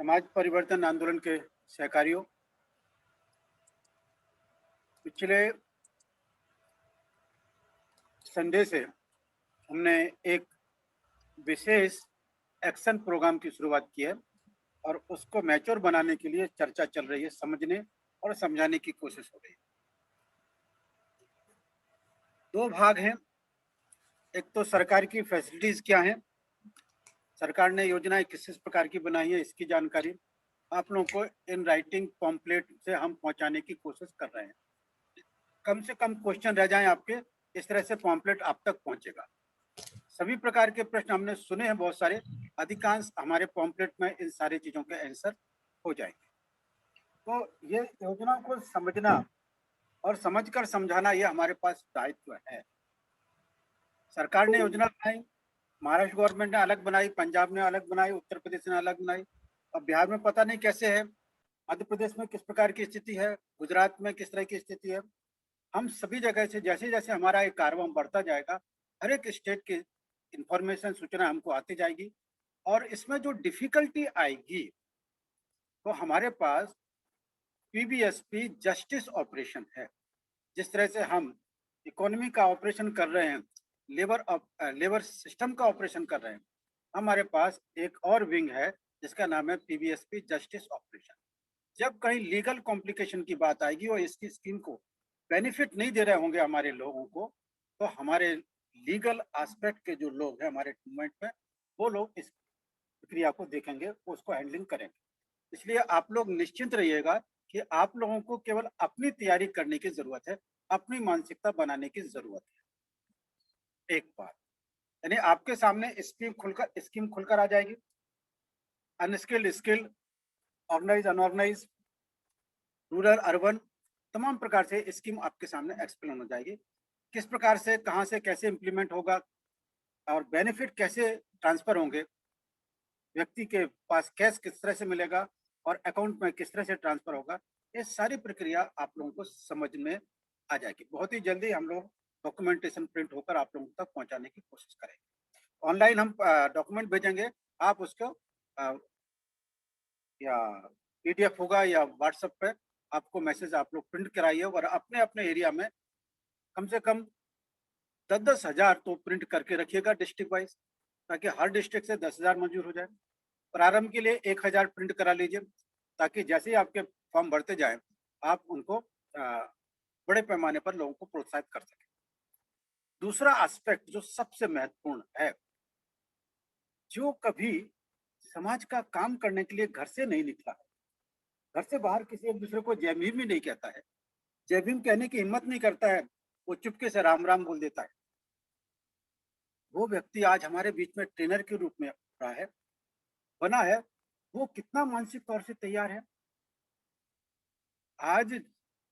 समाज परिवर्तन आंदोलन के सहकारियों, पिछले संडे से हमने एक विशेष एक्शन प्रोग्राम की शुरुआत की है और उसको मैच्योर बनाने के लिए चर्चा चल रही है, समझने और समझाने की कोशिश हो रही है। दो भाग हैं। एक तो सरकार की फैसिलिटीज क्या हैं, सरकार ने योजनाएं किस किस प्रकार की बनाई है, इसकी जानकारी आप लोगों को इन राइटिंग पॉम्पलेट से हम पहुंचाने की कोशिश कर रहे हैं। कम से कम क्वेश्चन रह जाएं आपके, इस तरह से पॉम्पलेट आप तक पहुंचेगा। सभी प्रकार के प्रश्न हमने सुने हैं बहुत सारे, अधिकांश हमारे पॉम्पलेट में इन सारी चीजों के आंसर हो जाएंगे। तो ये योजना को समझना और समझकर समझाना ये हमारे पास दायित्व है। सरकार ने योजना बनाई, महाराष्ट्र गवर्नमेंट ने अलग बनाई, पंजाब ने अलग बनाई, उत्तर प्रदेश ने अलग बनाई, अब बिहार में पता नहीं कैसे है, मध्य प्रदेश में किस प्रकार की स्थिति है, गुजरात में किस तरह की स्थिति है। हम सभी जगह से जैसे जैसे हमारा एक कार्यक्रम बढ़ता जाएगा, हर एक स्टेट की इंफॉर्मेशन सूचना हमको आती जाएगी और इसमें जो डिफिकल्टी आएगी तो हमारे पास पीबीएसपी जस्टिस ऑपरेशन है। जिस तरह से हम इकोनॉमी का ऑपरेशन कर रहे हैं, लेबर सिस्टम का ऑपरेशन कर रहे हैं, हमारे पास एक और विंग है जिसका नाम है पीबीएसपी जस्टिस ऑपरेशन। जब कहीं लीगल कॉम्प्लिकेशन की बात आएगी और इसकी स्कीम को बेनिफिट नहीं दे रहे होंगे हमारे लोगों को, तो हमारे लीगल एस्पेक्ट के जो लोग हैं हमारे मूवमेंट में, वो लोग इस प्रक्रिया को देखेंगे, उसको हैंडलिंग करेंगे। इसलिए आप लोग निश्चिंत रहिएगा कि आप लोगों को केवल अपनी तैयारी करने की जरूरत है, अपनी मानसिकता बनाने की जरूरत है। एक बात यानी आपके सामने स्कीम खुलकर आ जाएगी। Unskilled, skilled, organise, unorganise, rural, urban, तमाम प्रकार से स्कीम आपके सामने एक्सप्लेन हो जाएगी। किस प्रकार से, कहां से, कैसे इंप्लीमेंट होगा और बेनिफिट कैसे ट्रांसफर होंगे, व्यक्ति के पास कैश किस तरह से मिलेगा और अकाउंट में किस तरह से ट्रांसफर होगा, ये सारी प्रक्रिया आप लोगों को समझ में आ जाएगी। बहुत ही जल्दी हम लोग डॉक्यूमेंटेशन प्रिंट होकर आप लोगों तक पहुंचाने की कोशिश करेंगे। ऑनलाइन हम डॉक्यूमेंट भेजेंगे, आप उसको या पीडीएफ होगा या व्हाट्सएप पे आपको मैसेज आप लोग प्रिंट कराइए और अपने अपने एरिया में कम से कम 10,000 तो प्रिंट करके रखिएगा डिस्ट्रिक्ट वाइज, ताकि हर डिस्ट्रिक्ट से 10,000 मंजूर हो जाए। प्रारंभ के लिए 1,000 प्रिंट करा लीजिए, ताकि जैसे ही आपके फॉर्म भरते जाए आप उनको बड़े पैमाने पर लोगों को प्रोत्साहित कर सकें। दूसरा एस्पेक्ट जो सबसे महत्वपूर्ण है, जो कभी समाज का काम करने के लिए घर से नहीं निकला है, घर से बाहर किसी एक दूसरे को जय भीम भी नहीं कहता है, जय भीम कहने की हिम्मत नहीं करता है, वो चुपके से राम राम बोल देता है, वो व्यक्ति आज हमारे बीच में ट्रेनर के रूप में रहा है, बना है, वो कितना मानसिक तौर से तैयार है। आज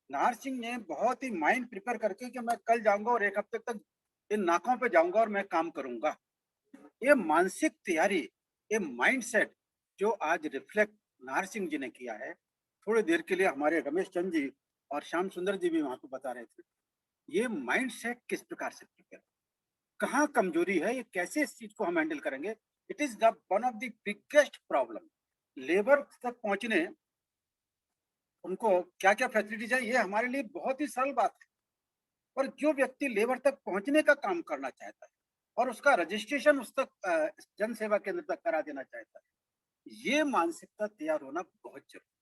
नाहर सिंह ने बहुत ही माइंड प्रिपेयर करके कि मैं कल जाऊंगा और एक हफ्ते तक इन नाकों पे जाऊंगा और मैं काम करूंगा। ये मानसिक तैयारी, ये माइंडसेट जो आज रिफ्लेक्ट नाहर सिंह जी ने किया है। थोड़ी देर के लिए हमारे रमेश चंद जी और श्याम सुंदर जी भी वहां पे बता रहे थे, ये माइंडसेट किस प्रकार से प्रिपेयर, कहाँ कमजोरी है, ये कैसे इस चीज को हम हैंडल करेंगे। It is the one of the biggest problem. Labour तक पहुंचने उनको क्या क्या फैसिलिटीज है, ये हमारे लिए बहुत ही सरल बात है, पर जो व्यक्ति लेबर तक पहुंचने का काम करना चाहता है और उसका रजिस्ट्रेशन उस तक जन सेवा केंद्र तक करा देना चाहता है, ये मानसिकता तैयार होना बहुत जरूरी।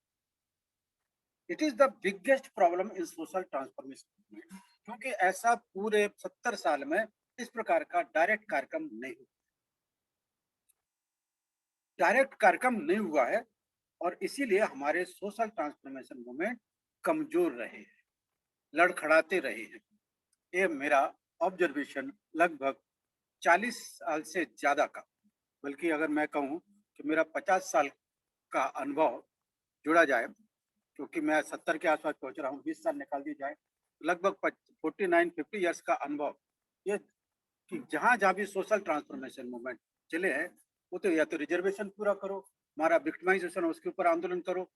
It is the biggest problem in social transformation movement, क्योंकि ऐसा पूरे 70 साल में इस प्रकार का डायरेक्ट कार्यक्रम नहीं हुआ है और इसीलिए हमारे सोशल ट्रांसफॉर्मेशन मूवमेंट कमजोर रहे हैं, लड़खड़ाते रहे हैं। ये मेरा ऑब्जर्वेशन लगभग 40 साल से ज्यादा का, बल्कि अगर मैं कहूँ कि मेरा 50 साल का अनुभव जोड़ा जाए, क्योंकि मैं 70 के आसपास पहुंच रहा हूँ, 20 साल निकाल दी जाए, लगभग 49-50 ईयर्स का अनुभव, ये कि जहां जहां भी सोशल ट्रांसफॉर्मेशन मूवमेंट चले हैं, वो तो या तो रिजर्वेशन पूरा करो, हमारा विक्टिमाइजेशन है उसके ऊपर आंदोलन करो,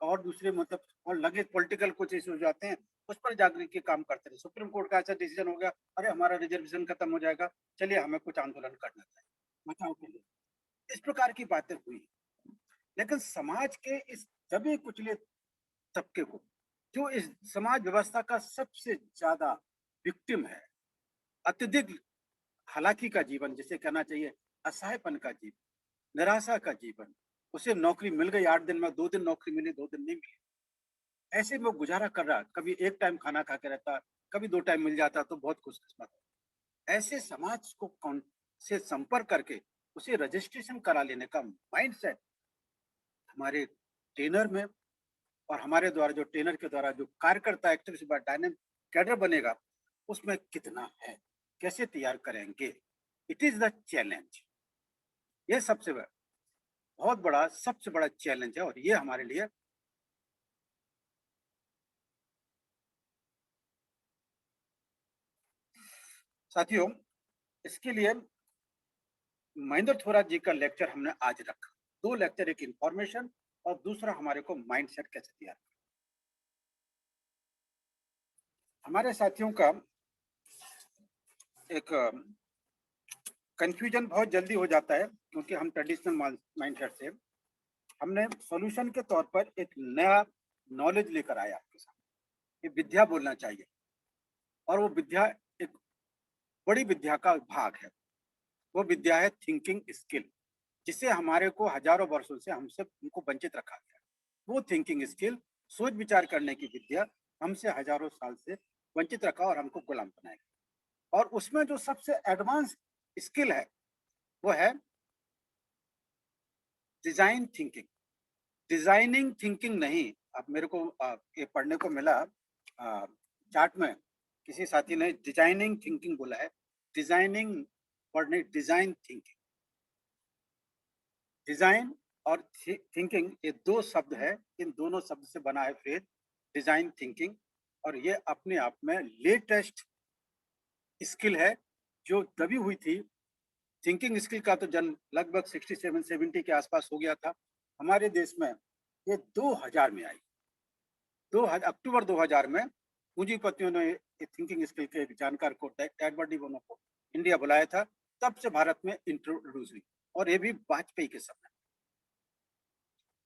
और दूसरे मतलब और लगे पॉलिटिकल कुछ इश्यूज जाते हैं उस पर जागृति के काम करते रहे। सुप्रीम कोर्ट का ऐसा डिसीजन हो गया, अरे हमारा रिजर्वेशन खत्म हो जाएगा, चलिए हमें कुछ आंदोलन करना चाहिए बचाव के लिए, इस प्रकार की बातें हुई। लेकिन समाज के इस दबे कुचले तबके को, जो इस समाज व्यवस्था का सबसे ज्यादा विक्टिम है, अत्यधिक हालाकी का जीवन जिसे कहना चाहिए, असहायपन का जीवन, निराशा का जीवन, उसे नौकरी मिल गई 8 दिन में, 2 दिन नौकरी मिली, 2 दिन नहीं मिली, ऐसे में वो गुजारा कर रहा, कभी 1 टाइम खाना खा के रहता, कभी 2 टाइम मिल जाता तो बहुत खुशकिस्मत है। ऐसे समाज को से संपर्क करके उसे रजिस्ट्रेशन करा लेने का माइंडसेट हमारे ट्रेनर में, और हमारे द्वारा जो ट्रेनर के द्वारा जो कार्यकर्ता एक्टिविस्ट डायनेमिक कैडर बनेगा, उसमें कितना है, कैसे तैयार करेंगे, इट इज द चैलेंज। ये सबसे बहुत बड़ा, सबसे बड़ा चैलेंज है, और ये हमारे लिए साथियों, इसके लिए महेंद्र थोराट जी का लेक्चर हमने आज रखा। 2 लेक्चर, एक इंफॉर्मेशन और दूसरा हमारे को माइंडसेट कैसे तैयार करना। हमारे साथियों का एक कंफ्यूजन बहुत जल्दी हो जाता है, क्योंकि हम ट्रेडिशनल माइंडसेट से, हमने सॉल्यूशन के तौर पर एक नया नॉलेज लेकर आया आपके सामने। ये विद्या बोलना चाहिए, और वो विद्या एक बड़ी विद्या का भाग है। वो विद्या है थिंकिंग स्किल, जिसे हमारे को हजारों वर्षों से हमसे उनको वंचित रखा गया। वो थिंकिंग स्किल, सोच विचार करने की विद्या, हमसे हजारों साल से वंचित रखा और हमको गुलाम बनाएगा। और उसमें जो सबसे एडवांस स्किल है, वो है डिजाइन थिंकिंग। डिजाइनिंग थिंकिंग नहीं। अब मेरे को ये पढ़ने को मिला चार्ट में, किसी साथी ने डिजाइनिंग थिंकिंग बोला है। डिजाइनिंग पढ़ने, डिजाइन थिंकिंग, डिजाइन और थिंकिंग ये 2 शब्द है। इन दोनों शब्द से बना है फिर डिजाइन थिंकिंग, और ये अपने आप में लेटेस्ट स्किल है जो दबी हुई थी। थिंकिंग स्किल का तो जन्म लगभग 67-70 के आसपास हो गया था। हमारे देश में ये 2000 में आई। 2000 अक्टूबर 2000 में पूंजीपतियों ने थिंकिंग स्किल के जानकार को, एडवर्ड डी बोनो को इंडिया बुलाया था। तब से भारत में इंट्रोड्यूस हुई, और ये भी वाजपेयी के समय।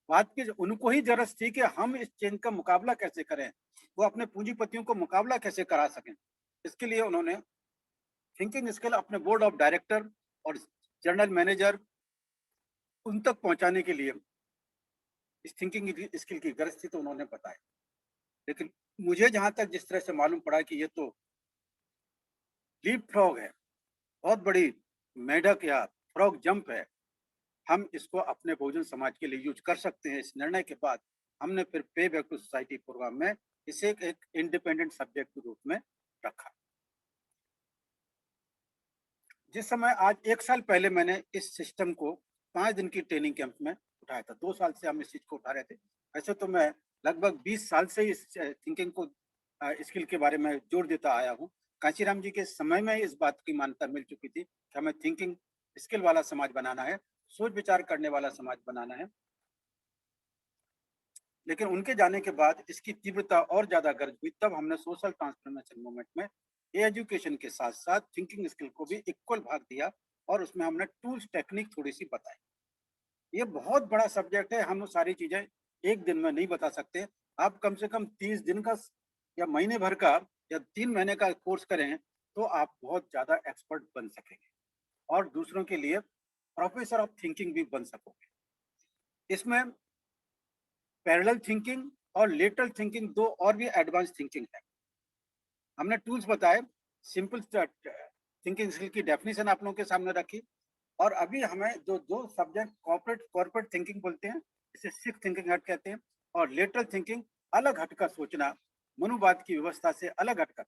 बात की उनको ही जरूरत थी कि हम इस चेंज का मुकाबला कैसे करें, वो अपने पूंजीपतियों को मुकाबला कैसे करा सकें। इसके लिए उन्होंने थिंकिंग स्किल अपने बोर्ड ऑफ डायरेक्टर और जनरल मैनेजर उन तक पहुंचाने के लिए इस थिंकिंग स्किल की गरज थी, तो उन्होंने बताया। लेकिन मुझे जहां तक जिस तरह से मालूम पड़ा कि ये तो लीप फ्रॉग है, बहुत बड़ी मेढक या फ्रॉग जंप है, हम इसको अपने बहुजन समाज के लिए यूज कर सकते हैं। इस निर्णय के बाद हमने फिर पे बैक टू सोसाइटी प्रोग्राम में इसे एक इंडिपेंडेंट सब्जेक्ट के रूप में रखा। जिस समय आज 1 साल पहले मैंने इस सिस्टम को 5 दिन की ट्रेनिंग कैंप में उठाया था, 2 साल से हम इस चीज को उठा रहे थे। वैसे तो मैं लगभग 20 साल से इस थिंकिंग को, स्किल के बारे में जोर देता आया हूँ। कांशीराम जी के समय में इस बात की मान्यता मिल चुकी थी कि हमें थिंकिंग स्किल वाला समाज बनाना है, सोच विचार करने वाला समाज बनाना है। लेकिन उनके जाने के बाद इसकी तीव्रता और ज्यादा गर्ज हुई। तब हमने सोशल ट्रांसफॉर्मेशन मूवमेंट में एजुकेशन के साथ साथ थिंकिंग स्किल को भी इक्वल भाग दिया, और उसमें हमने टूल्स टेक्निक थोड़ी सी बताई। ये बहुत बड़ा सब्जेक्ट है, हम सारी चीजें एक दिन में नहीं बता सकते। आप कम से कम 30 दिन का या महीने भर का या 3 महीने का कोर्स करें तो आप बहुत ज्यादा एक्सपर्ट बन सकेंगे, और दूसरों के लिए प्रोफेसर ऑफ थिंकिंग भी बन सकोगे। इसमें पैरेलल थिंकिंग और लेटरल थिंकिंग, 2 और भी एडवांस थिंकिंग है। हमने टूल्स बताए, सिंपल थिंकिंग स्किल की डेफिनेशन आप लोगों के सामने रखी, और अभी हमें जो 2 सब्जेक्ट कॉर्पोरेट थिंकिंग बोलते हैं, इसे सिख थिंकिंग हट कहते हैं, और लेटरल थिंकिंग अलग हटकर सोचना, मनुवाद की व्यवस्था से अलग हटकर।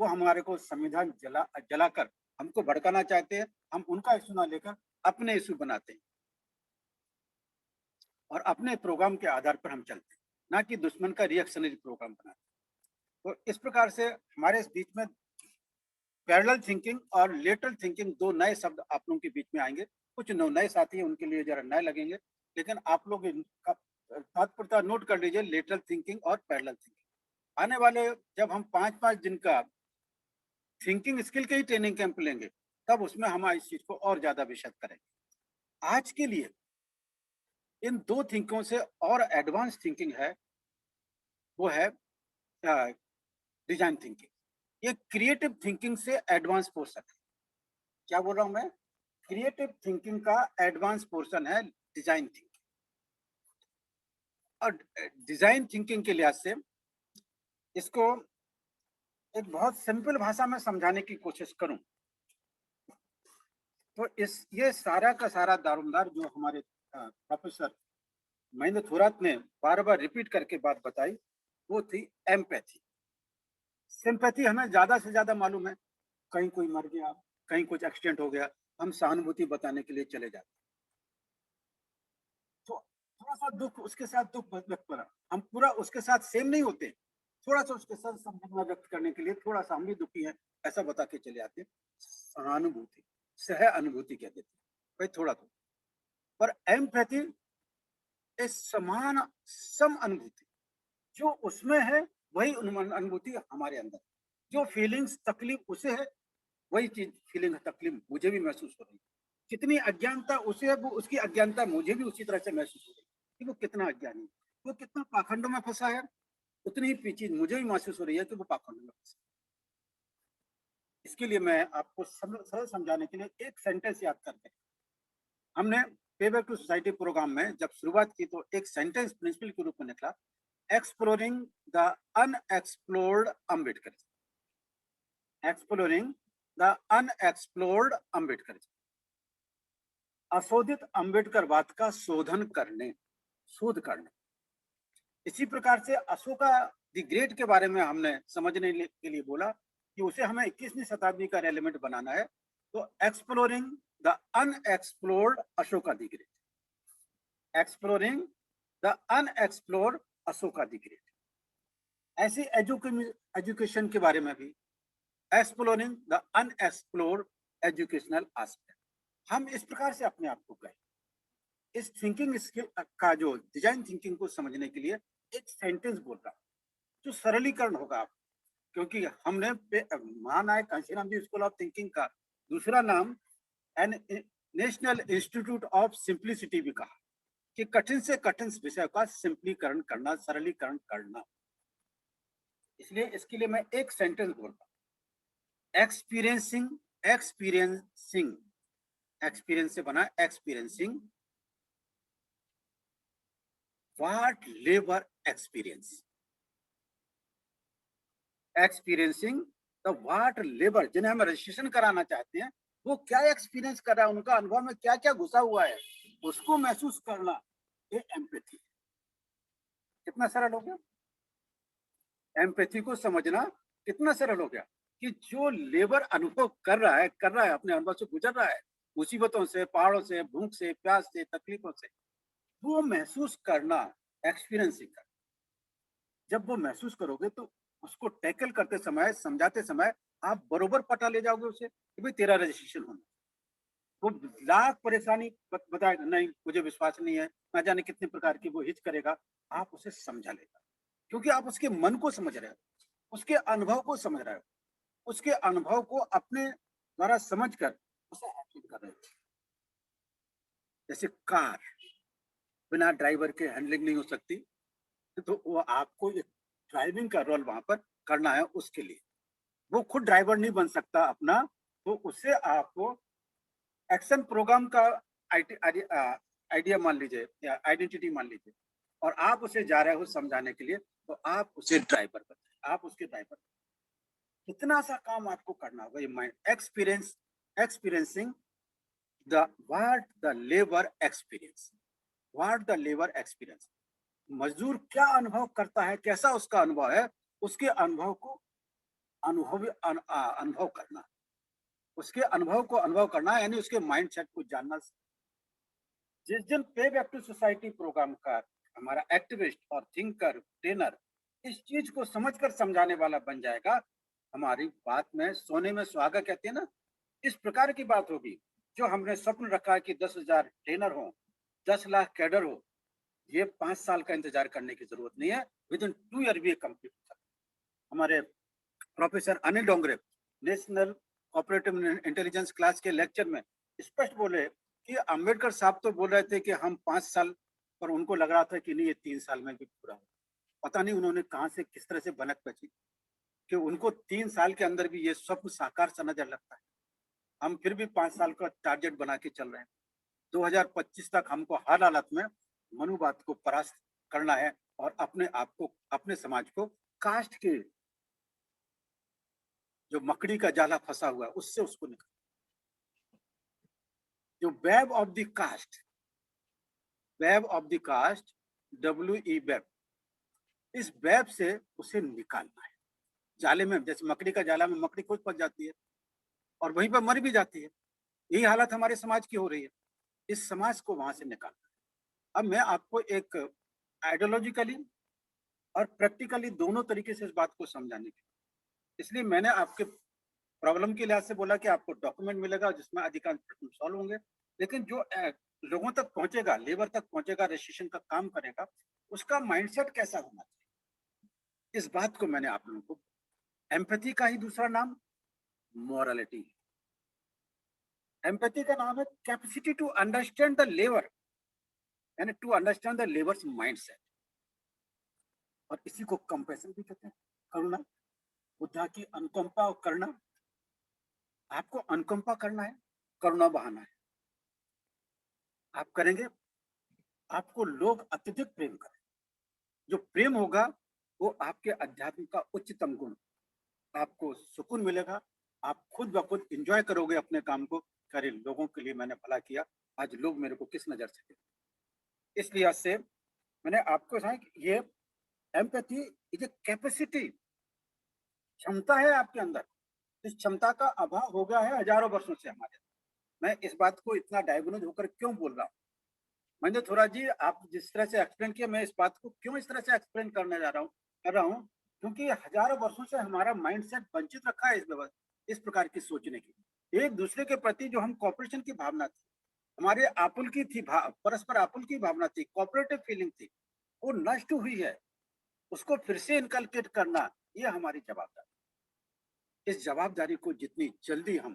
वो हमारे को संविधान जलाकर हमको भड़काना चाहते हैं। हम उनका इशू ना लेकर अपने इशू बनाते हैं, और अपने प्रोग्राम के आधार पर हम चलते हैं, ना कि दुश्मन का रिएक्शनरी प्रोग्राम बनाते हैं। तो इस प्रकार से हमारे इस बीच में पैरेलल थिंकिंग और लेटरल थिंकिंग 2 नए शब्द आप लोगों के बीच में आएंगे। कुछ नए साथी हैं, उनके लिए जरा नए लगेंगे, लेकिन आप लोग इनका तात्पर्य नोट कर लीजिए, लेटरल थिंकिंग और पैरेलल थिंकिंग। आने वाले जब हम 5-5 दिन का थिंकिंग स्किल के ही ट्रेनिंग कैंप लेंगे, तब उसमें हम इस चीज को और ज्यादा विशद करेंगे। आज के लिए इन दो थिंकिंगों से और एडवांस थिंकिंग है, वो है डिजाइन थिंकिंग। ये क्रिएटिव थिंकिंग से एडवांस पोर्शन है। क्या बोल रहा हूं मैं? क्रिएटिव थिंकिंग का एडवांस पोर्शन है डिजाइन थिंकिंग। और डिजाइन थिंकिंग के लिहाज से इसको एक बहुत सिंपल भाषा में समझाने की कोशिश करूं तो ये सारा का सारा दारोमदार जो हमारे प्रोफेसर महेंद्र थोरात ने बार बार रिपीट करके बात बताई, वो थी एम्पैथी। सिंपैथी हमें ज्यादा से ज्यादा मालूम है, कहीं कोई मर गया, कहीं कुछ एक्सीडेंट हो गया, हम सहानुभूति बताने के लिए चले जाते, तो थोड़ा सा दुख, उसके साथ दुख व्यक्त करा, हम पूरा उसके साथ सेम नहीं होते, थोड़ा सा उसके साथ संवेदना व्यक्त करने के लिए थोड़ा सा हम भी दुखी है ऐसा बता के चले आते। सहानुभूति, सह अनुभूति कहते थे भाई, थोड़ा तो। पर एम्पैथी इस समान सम अनुभूति, जो उसमें है वही अनुभूति हमारे अंदर, जो फीलिंग्स तकलीफ उसे है वही चीज फीलिंग तकलीफ मुझे भी महसूस हो रही है। कितनी अज्ञानता उसे है, वो उसकी अज्ञानता मुझे भी उसी तरह से महसूस हो रही है कि वो कितना अज्ञानी है, वो कितना पाखंडों में फंसा है, उतनी ही चीज मुझे भी महसूस हो रही है कि वो पाखंडों में फंसा। इसके लिए मैं आपको सरल समझाने के लिए एक सेंटेंस याद करते हैं। हमने पे बैक टू सोसाइटी प्रोग्राम में जब शुरुआत की तो एक सेंटेंस प्रिंसिपल के रूप में निकला, exploring the unexplored Ambedkar. Exploring the unexplored Ambedkar, अशोधित अम्बेडकरवाद का शोधन करने, शोध करने। इसी प्रकार से अशोका द ग्रेट के बारे में हमने समझने के लिए बोला कि उसे हमें 21वीं शताब्दी का एलिमेंट बनाना है, तो exploring the unexplored Ashoka the great, exploring the unexplored Ashoka the great. ऐसी एजुकेशन के बारे में भी, exploring the unexplored educational aspect. हम इस प्रकार से अपने आप को कहें। इस थिंकिंग स्किल का जो डिजाइन थिंकिंग को समझने के लिए एक सेंटेंस बोल रहा हूं जो सरलीकरण होगा आप, क्योंकि हमने महानायक कांशीराम जी स्कूल ऑफ थिंकिंग का दूसरा नाम नेशनल इंस्टीट्यूट ऑफ सिंप्लिसिटी भी कहा कि कठिन से कठिन विषय का सिंपलीकरण करना, सरलीकरण करना। इसलिए इसके लिए मैं एक सेंटेंस बोल रहा हूं, एक्सपीरियंसिंग, एक्सपीरियंसिंग, एक्सपीरियंस से बना experiencing what labour experience, experiencing the what labour, जिन्हें हम रजिस्ट्रेशन कराना चाहते हैं वो क्या एक्सपीरियंस कर रहा है, उनका अनुभव में क्या क्या घुसा हुआ है, उसको महसूस करना, ये एम्पैथी। कितना सरल हो गया, एम्पैथी को समझना कितना सरल हो गया कि जो लेबर अनुभव कर रहा है अपने अनुभव से गुजर रहा है, मुसीबतों से, पहाड़ों से, भूख से, प्यास से, तकलीफों से, वो महसूस करना, एक्सपीरियंसिंग करना। जब वो महसूस करोगे तो उसको टैकल करते समय, समझाते समय आप बरोबर पता ले जाओगे उसे कि भाई तेरा रजिस्ट्रेशन होना। वो लाख परेशानी बताएगा, नहीं मुझे विश्वास नहीं है, ना जाने कितने प्रकार की वो हिच करेगा, आप उसे समझा लेगा क्योंकि आप उसके मन को समझ रहे हो, उसके अनुभव को समझ रहे हो, उसके अनुभव को अपने द्वारा समझकर उसे एक्टिव कर रहे हो। जैसे कार बिना ड्राइवर के हैंडलिंग नहीं हो सकती, तो वो आपको एक ड्राइविंग का रोल वहां पर करना है। उसके लिए वो खुद ड्राइवर नहीं बन सकता अपना, तो उससे आपको एक्शन प्रोग्राम का आइडिया मान लीजिए या आइडेंटिटी मान लीजिए, और आप उसे जा रहे हो समझाने के लिए, तो आप उसे ड्राइवर बनाए, आप उसके ड्राइवर। कितना सा काम आपको करना होगा, ये mind experience, experiencing the what the labour experience, what the labour experience. मजदूर क्या अनुभव करता है, कैसा उसका अनुभव है, उसके अनुभव को अनुभव करना, उसके अनुभव को अनुभव करना, यानी उसके माइंडसेट को जानना। जिस दिन पे बैक टू सोसाइटी प्रोग्राम का हमारा एक्टिविस्ट और थिंकर, ट्रेनर इस चीज को समझकर समझाने वाला बन जाएगा, हमारी बात में सोने में सुहागा कहते हैं ना, इस प्रकार की बात होगी। जो हमने स्वप्न रखा कि 10,000 ट्रेनर हो, 10 लाख कैडर हो, ये 5 साल का इंतजार करने की जरूरत नहीं है, विद इन 2 ईयर भी कंप्लीट हो सकता है। हमारे professor Anil Dongre national operative intelligence class के लेक्चर में स्पष्ट बोले कि अंबेडकर साहब तो बोल रहे थे कि हम 5 साल पर उनको लग रहा था कि नहीं ये 3 साल में भी पूरा हो। पता नहीं उन्होंने कहाँ से किस तरह से भनक बची कि उनको 3 साल के अंदर भी ये स्वप्न साकार सा नजर लगता है। हम फिर भी 5 साल का टारगेट बना के चल रहे हैं। 2025 तक हमको हर हालत में मनुवाद को परास्त करना है और अपने आप को, अपने समाज को कास्ट के जो मकड़ी का जाला फंसा हुआ है उससे उसको निकाल, जो web of the caste, web of the caste, WE web, इस वेब से उसे निकालना है। जाले में, जैसे मकड़ी का जाला में मकड़ी खुद फंस जाती है और वहीं पर मर भी जाती है, यही हालत हमारे समाज की हो रही है। इस समाज को वहां से निकालना है। अब मैं आपको एक आइडियोलॉजिकली और प्रैक्टिकली दोनों तरीके से इस बात को समझाने की, इसलिए मैंने आपके प्रॉब्लम के लिहाज से बोला कि आपको डॉक्यूमेंट मिलेगा जिसमें अधिकांश प्रश्न सॉल्व होंगे, लेकिन जो लोगों तक पहुंचेगा, लेबर तक पहुंचेगा, रजिस्ट्रेशन का काम करेगा, उसका माइंडसेट कैसा होना चाहिए, इस बात को मैंने आप लोगों को, एम्पैथी का ही दूसरा नाम मोरालिटी, एम्पैथी का नाम है capacity to understand the labour, यानी to understand the labour's mindset, और इसी को कंपैशन भी कहते हैं, करुणा, बुद्धा की अनुकंपा और करुणा। आपको अनुकंपा करना है, करुणा बहाना है, आप करेंगे, आपको लोग अत्यधिक प्रेम करें, जो प्रेम होगा वो आपके अध्यात्म का उच्चतम गुण, आपको सुकून मिलेगा, आप खुद ब खुद इंजॉय करोगे अपने काम को, करे लोगों के लिए मैंने भला किया, आज लोग मेरे को किस नजर से देखते। इस लिहाज से मैंने आपको कहा कि ये एम्पैथी इज ए कैपेसिटी, क्षमता है आपके अंदर, इस क्षमता का अभाव हो गया है हजारों वर्षों से हमारे। मैं इस बात को इतना डायग्नोज होकर क्यों बोल रहा हूँ, मैंने थोड़ा जी आप जिस तरह से एक्सप्लेन किया, मैं इस बात को क्यों इस तरह से एक्सप्लेन करने जा रहा हूँ, कर रहा हूँ, क्योंकि हजारों वर्षों से हमारा माइंडसेट वंचित रखा है इस प्रकार की सोचने की। एक दूसरे के प्रति जो हम कॉपरेशन की भावना थी, हमारे आपुलकी थी, परस्पर आपुलकी भावना थी, कॉपरेटिव फीलिंग थी, वो नष्ट हुई है। उसको फिर से इनकलकेट करना, ये हमारी जवाबदारी। इस जवाबदारी को जितनी जल्दी हम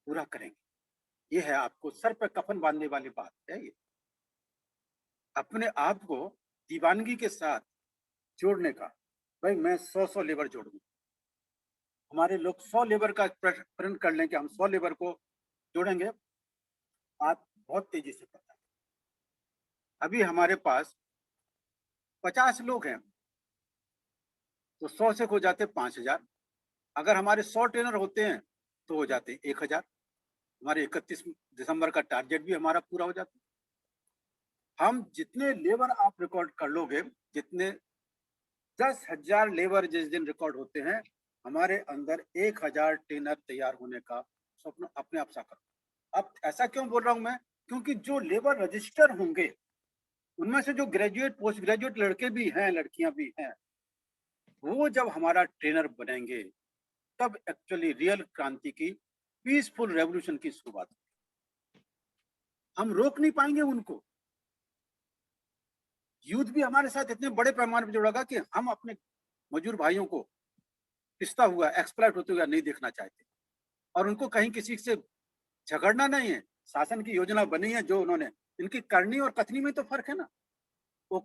पूरा करेंगे, ये है आपको सर पे कफन बांधने वाली बात है, ये अपने आप को दीवानगी के साथ जोड़ने का। भाई मैं 100 लेबर जोड़ दूं, हमारे लोग 100 लेबर का प्रण कर लें कि हम 100 लेबर को जोड़ेंगे, आप बहुत तेजी से पता है। अभी हमारे पास 50 लोग हैं तो 100 से हो जाते 5,000, अगर हमारे 100 ट्रेनर होते हैं तो हो जाते 1,000, हमारे 31 दिसंबर का टारगेट भी हमारा पूरा हो जाता। हम जितने लेबर आप रिकॉर्ड कर लोगे, जितने 10,000 लेबर जिस दिन रिकॉर्ड होते हैं, हमारे अंदर 1,000 ट्रेनर तैयार होने का स्वप्न अपने आप साकार। अब ऐसा क्यों बोल रहा हूं मैं, क्योंकि जो लेबर रजिस्टर होंगे उनमें से जो ग्रेजुएट पोस्ट ग्रेजुएट लड़के भी हैं, लड़कियां भी हैं, वो जब हमारा ट्रेनर बनेंगे तब एक्चुअली रियल क्रांति की, पीसफुल रेवोल्यूशन की शुरुआत। हम रोक नहीं पाएंगे उनको, यूथ भी हमारे साथ इतने बड़े पैमाने पर जुड़ेगा कि हम अपने मजदूर भाइयों को पिसता हुआ, एक्सप्लॉइट होते हुआ नहीं देखना चाहते, और उनको कहीं किसी से झगड़ना नहीं है। शासन की योजना बनी है जो उन्होंने, इनकी करनी और कथनी में तो फर्क है ना। वो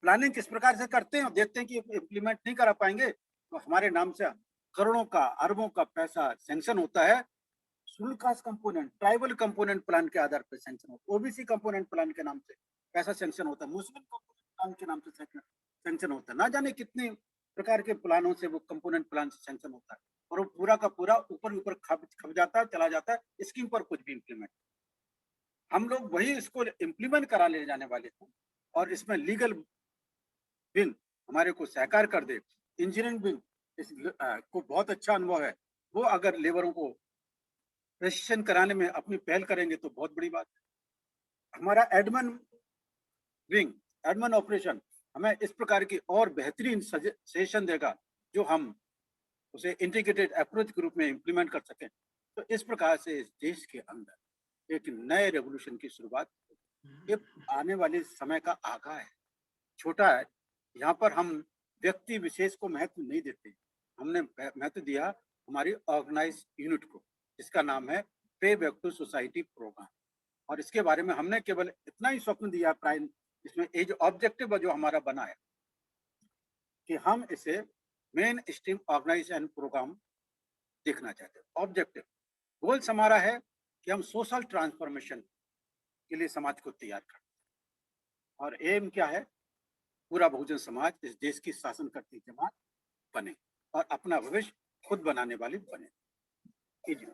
प्लानिंग किस प्रकार से करते हैं और देखते हैं कि इम्प्लीमेंट नहीं करा पाएंगे तो हमारे नाम से करोड़ों का, अरबों का पैसा सैंक्शन होता है। Schedule caste component, tribal component plan के आधार पर सैंक्शन होता है, ओबीसी कंपोनेंट प्लान के नाम से पैसा सैंक्शन होता है, मुस्लिम कंपोनेंट प्लान के नाम से सैंक्शन होता है, ना जाने कितने प्रकार के प्लानों से वो कंपोनेंट प्लान से सैंक्शन होता है, और वो पूरा का पूरा ऊपर ऊपर खप जाता है, चला जाता है, स्कीम पर कुछ भी इम्प्लीमेंट। हम लोग वही इसको इम्प्लीमेंट करा ले जाने वाले थे, और इसमें लीगल विंग हमारे को सहकार कर दे, इंजीनियरिंग विंग को बहुत अच्छा अनुभव है, वो अगर लेबरों को रजिस्ट्रेशन कराने में अपनी पहल करेंगे तो बहुत बड़ी बात है। हमारा एडमन विंग, एडमन ऑपरेशन हमें इस प्रकार की और बेहतरीन सजेशन देगा जो हम उसे इंटीग्रेटेड अप्रोच के रूप में इम्प्लीमेंट कर सकें। तो इस प्रकार से इस देश के अंदर एक नए रेवोल्यूशन की शुरुआत, ये आने वाले समय का आगाह है, छोटा है। यहाँ पर हम व्यक्ति विशेष को महत्व नहीं देते, हमने महत्व दिया हमारी ऑर्गेनाइज यूनिट को, जिसका नाम है पे बैक टू सोसाइटी प्रोग्राम, और इसके बारे में हमने केवल इतना ही स्वप्न दिया प्राइम इसमें ये जो ऑब्जेक्टिव जो हमारा बना है कि हम इसे मेन स्ट्रीम ऑर्गेनाइजेशन प्रोग्राम देखना चाहते हैं। ऑब्जेक्टिव गोल्स हमारा है कि हम सोशल ट्रांसफॉर्मेशन के लिए समाज को तैयार करें, और एम क्या है, पूरा बहुजन समाज इस देश की शासन करती जमात बने और अपना भविष्य खुद बनाने वाली बने। एजीओ,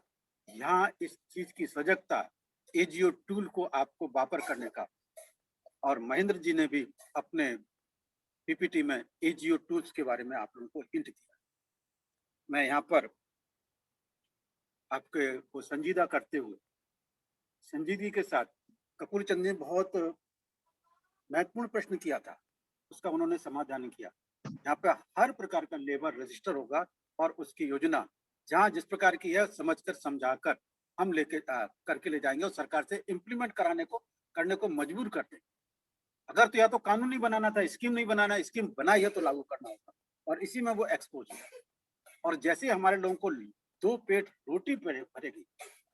यहाँ इस चीज की सजगता एजीओ टूल को आपको वापर करने का, और महेंद्र जी ने भी अपने पीपीटी में एजीओ टूल्स के बारे में आप लोगों को हिंट दिया। मैं यहाँ पर आपके को संजीदा करते हुए संजीदगी के साथ कपूर चंद ने बहुत महत्वपूर्ण प्रश्न किया था, उसका उन्होंने समाधान किया। यहाँ पे हर प्रकार का लेबर रजिस्टर होगा और उसकी योजना जहाँ जिस प्रकार की है समझकर समझाकर हम लेके करके ले जाएंगे और सरकार से इम्प्लीमेंट करने को मजबूर कर देंगे। अगर तो या तो कानून नहीं बनाना था, स्कीम नहीं बनाना, स्कीम बनाई है तो लागू करना होगा, और इसी में वो एक्सपोज है। और जैसे हमारे लोगों को 2 पेट रोटी भरेगी,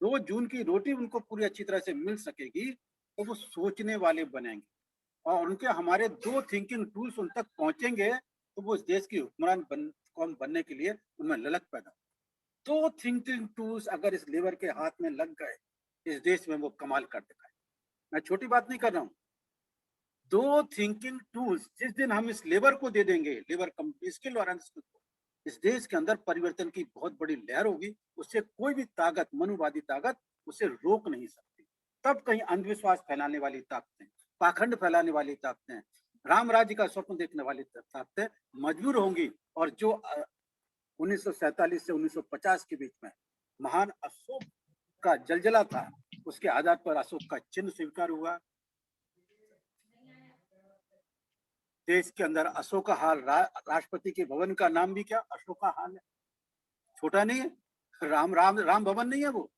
2 जून की रोटी उनको पूरी अच्छी तरह से मिल सकेगी, तो वो सोचने वाले बनेंगे और उनके हमारे 2 थिंकिंग टूल्स उन तक पहुंचेंगे, तो वो इस देश की हुक्मरान कौम बनने के लिए उनमें ललक पैदा। 2 थिंकिंग टूल्स अगर इस लेबर के हाथ में लग गए, इस देश में वो कमाल कर दिखाए। मैं छोटी बात नहीं कर रहा हूँ। 2 थिंकिंग टूल्स जिस दिन हम इस लेबर को दे देंगे, लेबर स्किल और अनस्किल को, इस देश के अंदर परिवर्तन की बहुत बड़ी लहर होगी। उससे कोई भी ताकत, मनुवादी ताकत उसे रोक नहीं सकती। तब कहीं अंधविश्वास फैलाने वाली ताकतें, पाखंड फैलाने वाली ताकतें, राम राज्य का स्वप्न देखने वाली ताकतें मजबूर होंगी। और जो 1947 से 1950 के बीच में महान अशोक का जलजला था, उसके आधार पर अशोक का चिन्ह स्वीकार हुआ। देश के अंदर अशोका हाल, राष्ट्रपति के भवन का नाम भी क्या, अशोका हाल है। छोटा नहीं है, राम भवन नहीं है, वो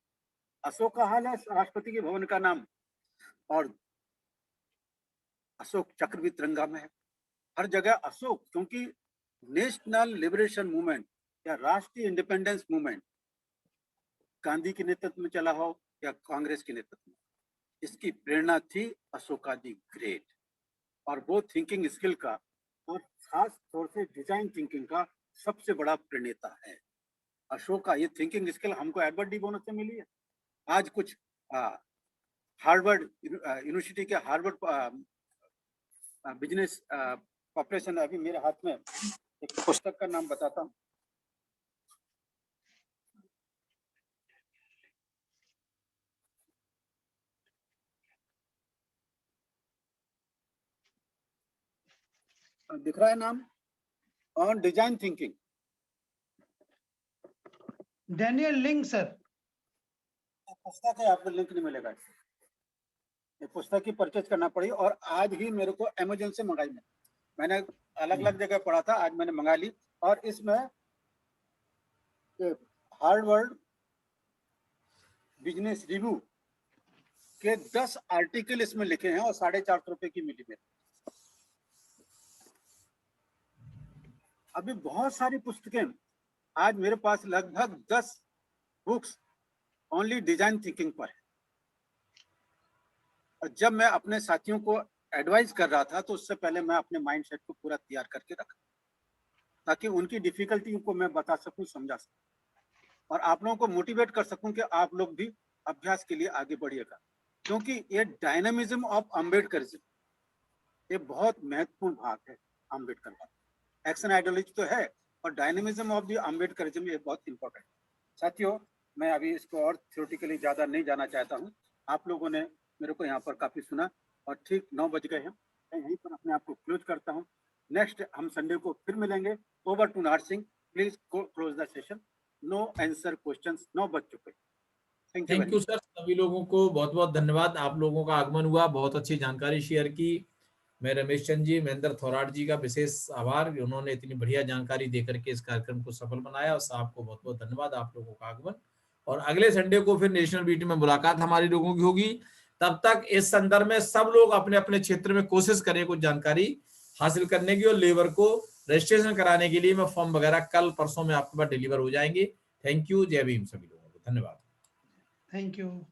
अशोका हाल है राष्ट्रपति के भवन का नाम। और अशोक चक्र भी तिरंगा में है, हर जगह अशोक, क्योंकि नेशनल लिबरेशन मूवमेंट या राष्ट्रीय इंडिपेंडेंस मूवमेंट गांधी के नेतृत्व में चला हो या कांग्रेस के नेतृत्व में, इसकी प्रेरणा थी अशोका दी ग्रेट। और वो थिंकिंग स्किल का और खास तौर से डिजाइन थिंकिंग का सबसे बड़ा प्रणेता है अशोका। ये थिंकिंग स्किल हमको एडवर्ड डी बोनो से मिली है। आज कुछ हार्वर्ड यूनिवर्सिटी के हार्वर्ड बिजनेस पॉपुलेशन, अभी मेरे हाथ में एक पुस्तक का नाम बताता हूँ। दिख रहा है नाम, ऑन डिजाइन थिंकिंग, डैनियल लिंग सर। पुस्तक है, आपको लिंक नहीं मिलेगा। ये पुस्तक की परचेज करना पड़ी और आज ही मेरे को अमेजोन से मंगाई। मैंने अलग अलग जगह पढ़ा था, आज मैंने मंगा ली। और इसमें हार्वर्ड बिजनेस रिव्यू के 10 आर्टिकल इसमें लिखे हैं और 450 रुपए की मिली मेरे। अभी बहुत सारी पुस्तकें, आज मेरे पास लगभग 10 बुक्स ओनली डिजाइन थिंकिंग पर है। और जब मैं अपने साथियों को एडवाइस कर रहा था तो उससे पहले मैं अपने माइंडसेट को पूरा तैयार करके रखा, ताकि उनकी डिफिकल्टी को मैं बता सकूं, समझा सकूं और आप लोगों को मोटिवेट कर सकूं कि आप लोग भी अभ्यास के लिए आगे बढ़िएगा। क्योंकि ये डायनामिज्म ऑफ अम्बेडकरिज्म, ये बहुत महत्वपूर्ण भाग है अम्बेडकर का। एक्शन आइडियोलॉजी तो है और डायनामिज्म ऑफ द अम्बेडकरिज्म ये बहुत इंपॉर्टेंट है। साथियों, मैं अभी इसको और थ्योरेटिकली ज्यादा नहीं जाना चाहता हूँ। आप लोगों ने मेरे को यहाँ पर काफी सुना और ठीक 9 बज गए हैं। मैं यहीं पर अपने आप को क्लोज करता हूँ। नेक्स्ट हम संडे को फिर मिलेंगे। Over to Narsingh, please close the session. No answer questions, 9 बज चुके। थैंक यू सर, सभी लोगों को बहुत बहुत धन्यवाद। आप लोगों का आगमन हुआ, बहुत अच्छी जानकारी शेयर की। मैं रमेश चंद जी, महेंद्र थोराट जी का विशेष आभार, उन्होंने इतनी बढ़िया जानकारी देकर के इस कार्यक्रम को सफल बनाया। और साहब को बहुत बहुत धन्यवाद, आप लोगों का आगमन। और अगले संडे को फिर नेशनल बीटी में मुलाकात हमारी लोगों की होगी। तब तक इस संदर्भ में सब लोग अपने अपने क्षेत्र में कोशिश करें कुछ जानकारी हासिल करने की, और लेबर को रजिस्ट्रेशन कराने के लिए मैं फॉर्म वगैरह कल परसों में आपके पास डिलीवर हो जाएंगे। थैंक यू, जय भीम सभी लोगों को, धन्यवाद। Thank you.